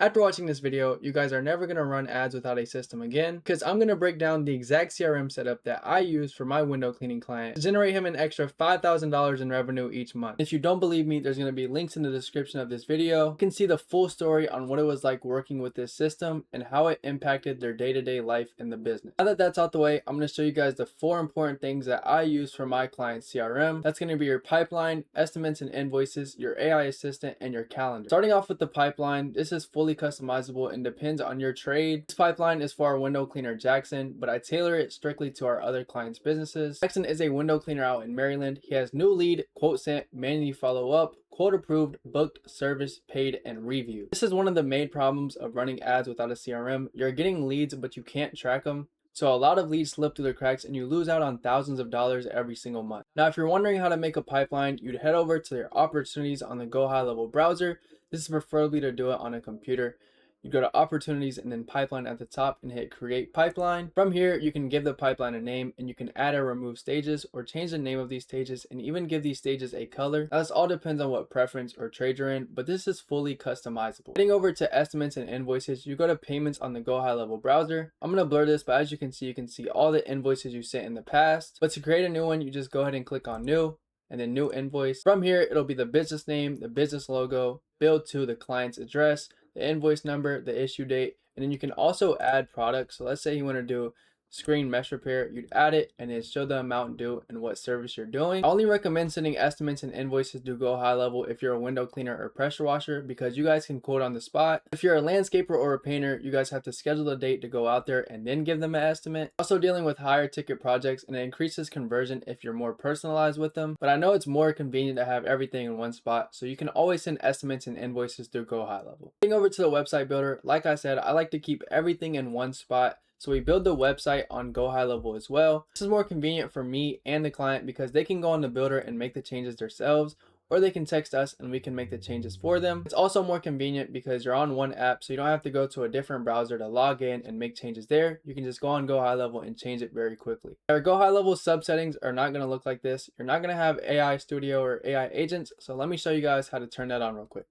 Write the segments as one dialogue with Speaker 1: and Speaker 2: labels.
Speaker 1: After watching this video, you guys are never going to run ads without a system again, because I'm going to break down the exact CRM setup that I use for my window cleaning client to generate him an extra $5,000 in revenue each month. If you don't believe me, there's going to be links in the description of this video. You can see the full story on what it was like working with this system and how it impacted their day-to-day life in the business. Now that that's out the way, I'm going to show you guys the 4 important things that I use for my client's CRM. That's going to be your pipeline, estimates and invoices, your AI assistant, and your calendar. Starting off with the pipeline, this is fully customizable and depends on your trade. This pipeline is for our window cleaner Jackson, but I tailor it strictly to our other clients' businesses. Jackson is a window cleaner out in Maryland. He has new lead, quote sent, manually follow up, quote approved, booked, service, paid, and review. This is one of the main problems of running ads without a CRM. You're getting leads, but you can't track them. So a lot of leads slip through the cracks and you lose out on thousands of dollars every single month. Now, if you're wondering how to make a pipeline, you'd head over to your opportunities on the GoHighLevel browser. This is preferably to do it on a computer. You go to opportunities and then pipeline at the top and hit create pipeline. From here, you can give the pipeline a name and you can add or remove stages or change the name of these stages and even give these stages a color. Now, this all depends on what preference or trade you're in, but this is fully customizable. Heading over to estimates and invoices, you go to payments on the GoHighLevel browser. I'm going to blur this, but as you can see all the invoices you sent in the past. But to create a new one, you just go ahead and click on new and then new invoice. From here, it'll be the business name, the business logo, billed to the client's address, the invoice number, the issue date, and then you can also add products. So let's say you want to do screen mesh repair, you'd add it and then show the amount due and what service you're doing. I only recommend sending estimates and invoices to GoHighLevel if you're a window cleaner or pressure washer, because you guys can quote on the spot. If you're a landscaper or a painter, you guys have to schedule a date to go out there and then give them an estimate. Also dealing with higher ticket projects, and it increases conversion if you're more personalized with them. But I know it's more convenient to have everything in one spot, so you can always send estimates and invoices through GoHighLevel. Getting over to the website builder, like I said, I like to keep everything in one spot. So we build the website on GoHighLevel as well. This is more convenient for me and the client because they can go on the builder and make the changes themselves, or they can text us and we can make the changes for them. It's also more convenient because you're on one app, so you don't have to go to a different browser to log in and make changes there. You can just go on GoHighLevel and change it very quickly. Our GoHighLevel sub settings are not going to look like this. You're not going to have AI Studio or AI agents. So let me show you guys how to turn that on real quick.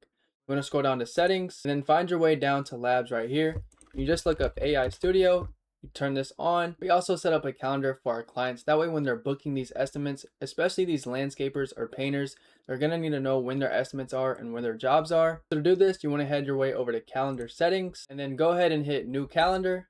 Speaker 1: I'm going to scroll down to settings and then find your way down to labs right here. You just look up AI Studio. You turn this on. We also set up a calendar for our clients. That way when they're booking these estimates, especially these landscapers or painters, they're going to need to know when their estimates are and when their jobs are. So to do this, you want to head your way over to calendar settings and then go ahead and hit new calendar.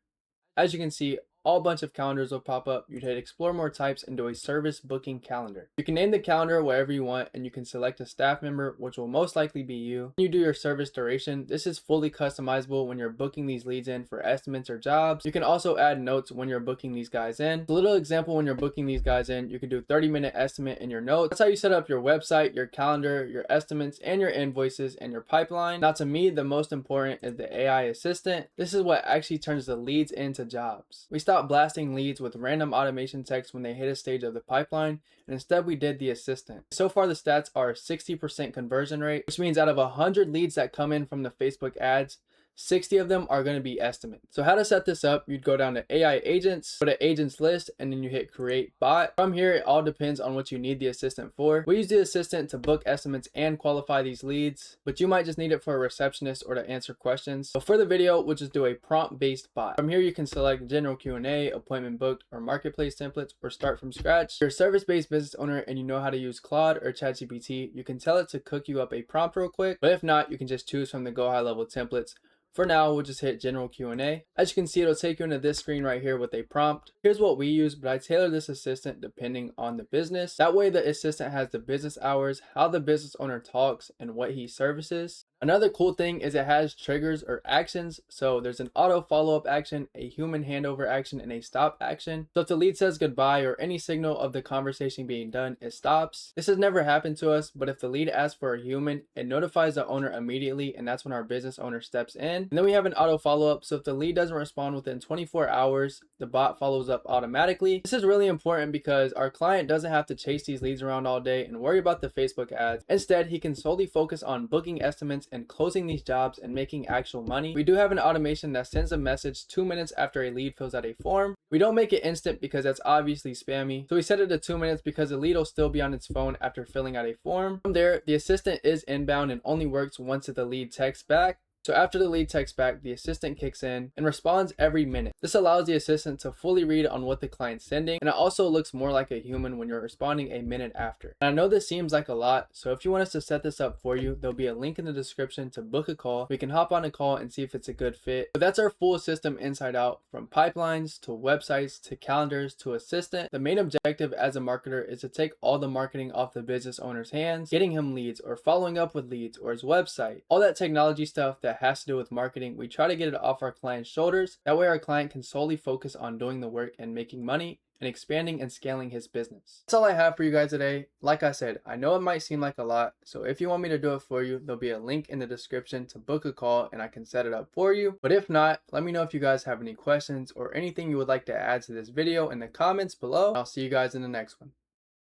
Speaker 1: As you can see, all bunch of calendars will pop up. You'd hit explore more types and do a service booking calendar. You can name the calendar whatever you want and you can select a staff member, which will most likely be you. When you do your service duration, this is fully customizable when you're booking these leads in for estimates or jobs. You can also add notes when you're booking these guys in. A little example, when you're booking these guys in, you can do 30-minute estimate in your notes. That's how you set up your website, your calendar, your estimates, and your invoices and your pipeline. Now to me, the most important is the AI assistant. This is what actually turns the leads into jobs. We stop blasting leads with random automation text when they hit a stage of the pipeline, and instead we did the assistant. So far the stats are 60% conversion rate, which means out of 100 leads that come in from the Facebook ads, 60 of them are going to be estimates. So how to set this up, you'd go down to AI agents, go to agents list, and then you hit create bot. From here, it all depends on what you need the assistant for. We use the assistant to book estimates and qualify these leads, but you might just need it for a receptionist or to answer questions. So for the video, we'll just do a prompt-based bot. From here, you can select general Q&A, appointment booked, or marketplace templates, or start from scratch. If you're a service-based business owner and you know how to use Claude or ChatGPT, you can tell it to cook you up a prompt real quick, but if not, you can just choose from the GoHighLevel templates. For now, we'll just hit general Q&A. As you can see, it'll take you into this screen right here with a prompt. Here's what we use, but I tailor this assistant depending on the business. That way the assistant has the business hours, how the business owner talks, and what he services. Another cool thing is it has triggers or actions. So there's an auto follow-up action, a human handover action, and a stop action. So if the lead says goodbye or any signal of the conversation being done, it stops. This has never happened to us, but if the lead asks for a human, it notifies the owner immediately, and that's when our business owner steps in. And then we have an auto follow-up. So if the lead doesn't respond within 24 hours, the bot follows up automatically. This is really important because our client doesn't have to chase these leads around all day and worry about the Facebook ads. Instead, he can solely focus on booking estimates and closing these jobs and making actual money. We do have an automation that sends a message 2 minutes after a lead fills out a form. We don't make it instant because that's obviously spammy. So we set it to 2 minutes because the lead will still be on its phone after filling out a form. From there, the assistant is inbound and only works once the lead texts back. So after the lead texts back, the assistant kicks in and responds every minute. This allows the assistant to fully read on what the client's sending, and it also looks more like a human when you're responding a minute after. And I know this seems like a lot, so if you want us to set this up for you, there'll be a link in the description to book a call. We can hop on a call and see if it's a good fit. But that's our full system inside out, from pipelines to websites to calendars to assistant. The main objective as a marketer is to take all the marketing off the business owner's hands, getting him leads or following up with leads or his website. All that technology stuff that has to do with marketing, we try to get it off our client's shoulders. That way our client can solely focus on doing the work and making money and expanding and scaling his business. That's all I have for you guys today. Like I said, I know it might seem like a lot, so if you want me to do it for you, there'll be a link in the description to book a call and I can set it up for you. But if not, let me know if you guys have any questions or anything you would like to add to this video in the comments below. I'll see you guys in the next one.